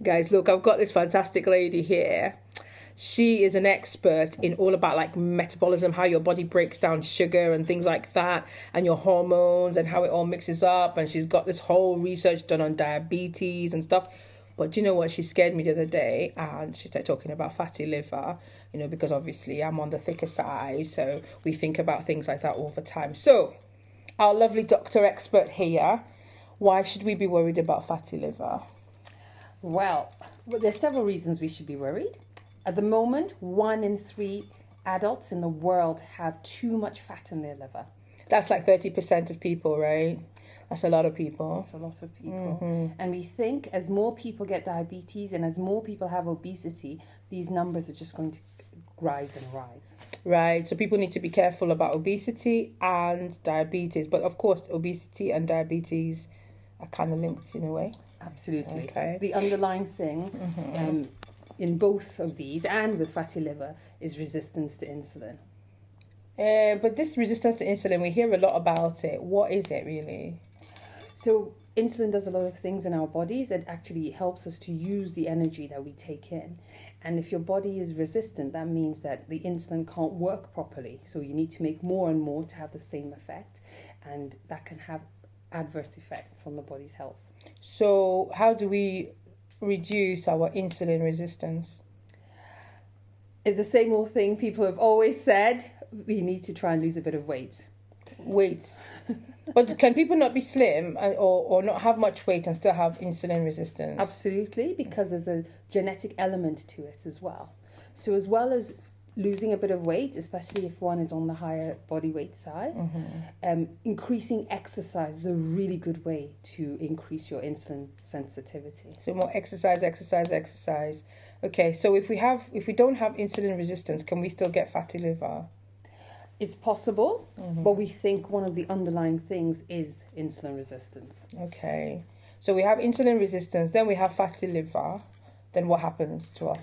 Guys, look, I've got this fantastic lady here. She is an expert in all about like metabolism, how your body breaks down sugar and things like that, and your hormones and how it all mixes up. And she's got this whole research done on diabetes and stuff. But do you know what? She scared me the other day, and she started talking about fatty liver, because obviously I'm on the thicker side. So we think about things like that all the time. So our lovely doctor expert here, why should we be worried about fatty liver? Well, there's several reasons we should be worried. At the moment, 1 in 3 adults in the world have too much fat in their liver. That's like 30% of people, right? That's a lot of people. That's a lot of people. And we think as more people get diabetes and as more people have obesity, these numbers are just going to rise and rise. Right. So people need to be careful about obesity and diabetes. But of course, obesity and diabetes are kind of linked in a way. Absolutely. Okay. The underlying thing in both of these and with fatty liver is resistance to insulin. But this resistance to insulin, we hear a lot about it. What is it really? So insulin does a lot of things in our bodies. It actually helps us to use the energy that we take in. And if your body is resistant, that means that the insulin can't work properly. So you need to make more and more to have the same effect. And that can have adverse effects on the body's health. So how do we reduce our insulin resistance? It's the same old thing people have always said. We need to try and lose a bit of weight. Weight. But can people not be slim or not have much weight and still have insulin resistance? Absolutely, because there's a genetic element to it as well. So as well as losing a bit of weight, especially if one is on the higher body weight size, increasing exercise is a really good way to increase your insulin sensitivity. So more exercise. Okay, so if we don't have insulin resistance, can we still get fatty liver? It's possible, but we think one of the underlying things is insulin resistance. Okay, so we have insulin resistance, then we have fatty liver. Then what happens to us?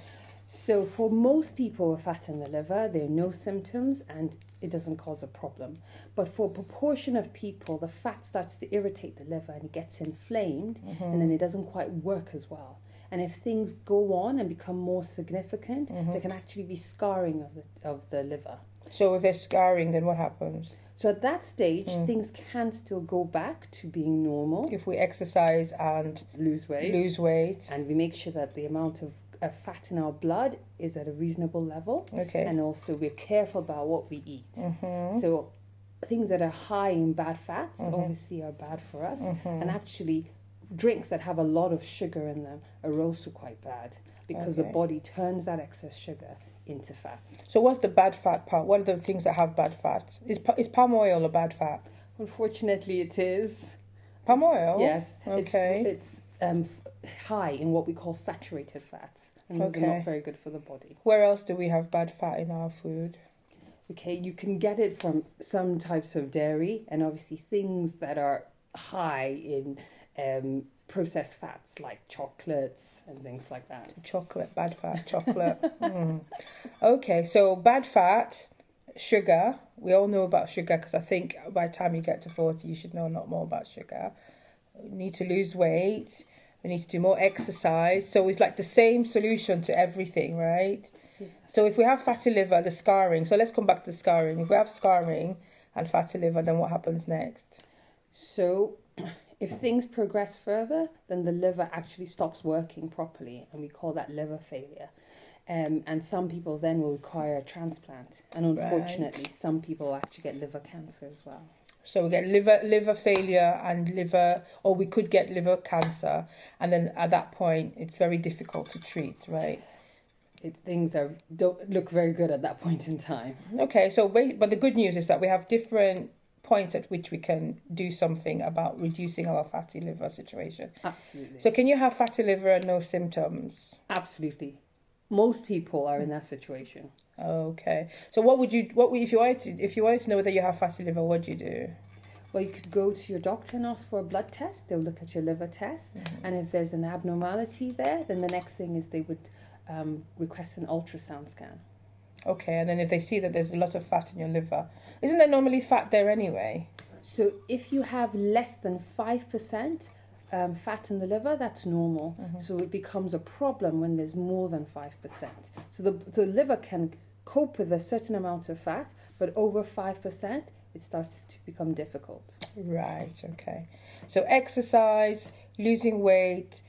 So for most people with fat in the liver, there are no symptoms and it doesn't cause a problem. But for a proportion of people, the fat starts to irritate the liver and it gets inflamed and then it doesn't quite work as well. And if things go on and become more significant, there can actually be scarring of the liver. So if there's scarring, then what happens? So at that stage, things can still go back to being normal. If we exercise and lose weight. And we make sure that the amount of fat in our blood is at a reasonable level. Okay. And also we're careful about what we eat. So things that are high in bad fats obviously are bad for us. And actually drinks that have a lot of sugar in them are also quite bad because the body turns that excess sugar into fat. So what's the bad fat part? What are the things that have bad fat? Is palm oil a bad fat? Unfortunately, it is. Palm oil? Yes. Okay. It's high in what we call saturated fats. And those are not very good for the body. Where else do we have bad fat in our food? Okay, you can get it from some types of dairy and obviously things that are high in processed fats like chocolates and things like that. Chocolate, bad fat, chocolate. Okay, so bad fat, sugar. We all know about sugar because I think by the time you get to 40, you should know a lot more about sugar. We need to lose weight. We need to do more exercise. So it's like the same solution to everything, right? Yes. So if we have fatty liver, the scarring. So let's come back to the scarring. If we have scarring and fatty liver, then what happens next? So if things progress further, then the liver actually stops working properly, and we call that liver failure. And some people then will require a transplant. And unfortunately, some people actually get liver cancer as well. So we get liver failure and we could get liver cancer. And then at that point, it's very difficult to treat, right? Things don't look very good at that point in time. Okay, but the good news is that we have different points at which we can do something about reducing our fatty liver situation. Absolutely. So can you have fatty liver and no symptoms? Absolutely. Most people are in that situation. Okay. So if you wanted to know whether you have fatty liver, what do you do? Well, you could go to your doctor and ask for a blood test. They'll look at your liver test. And if there's an abnormality there, then the next thing is they would request an ultrasound scan. Okay, and then if they see that there's a lot of fat in your liver, isn't there normally fat there anyway? So if you have less than 5% fat in the liver, that's normal. So it becomes a problem when there's more than 5%. So the liver can cope with a certain amount of fat, but over 5%, it starts to become difficult. Right, okay. So exercise, losing weight,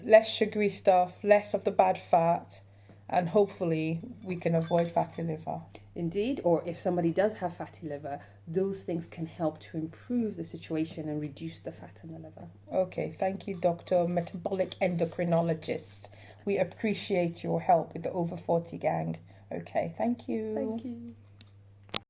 less sugary stuff, less of the bad fat, and hopefully we can avoid fatty liver. Indeed, or if somebody does have fatty liver, those things can help to improve the situation and reduce the fat in the liver. Okay, thank you, Dr. Metabolic Endocrinologist. We appreciate your help with the over 40 gang. Okay, thank you. Thank you.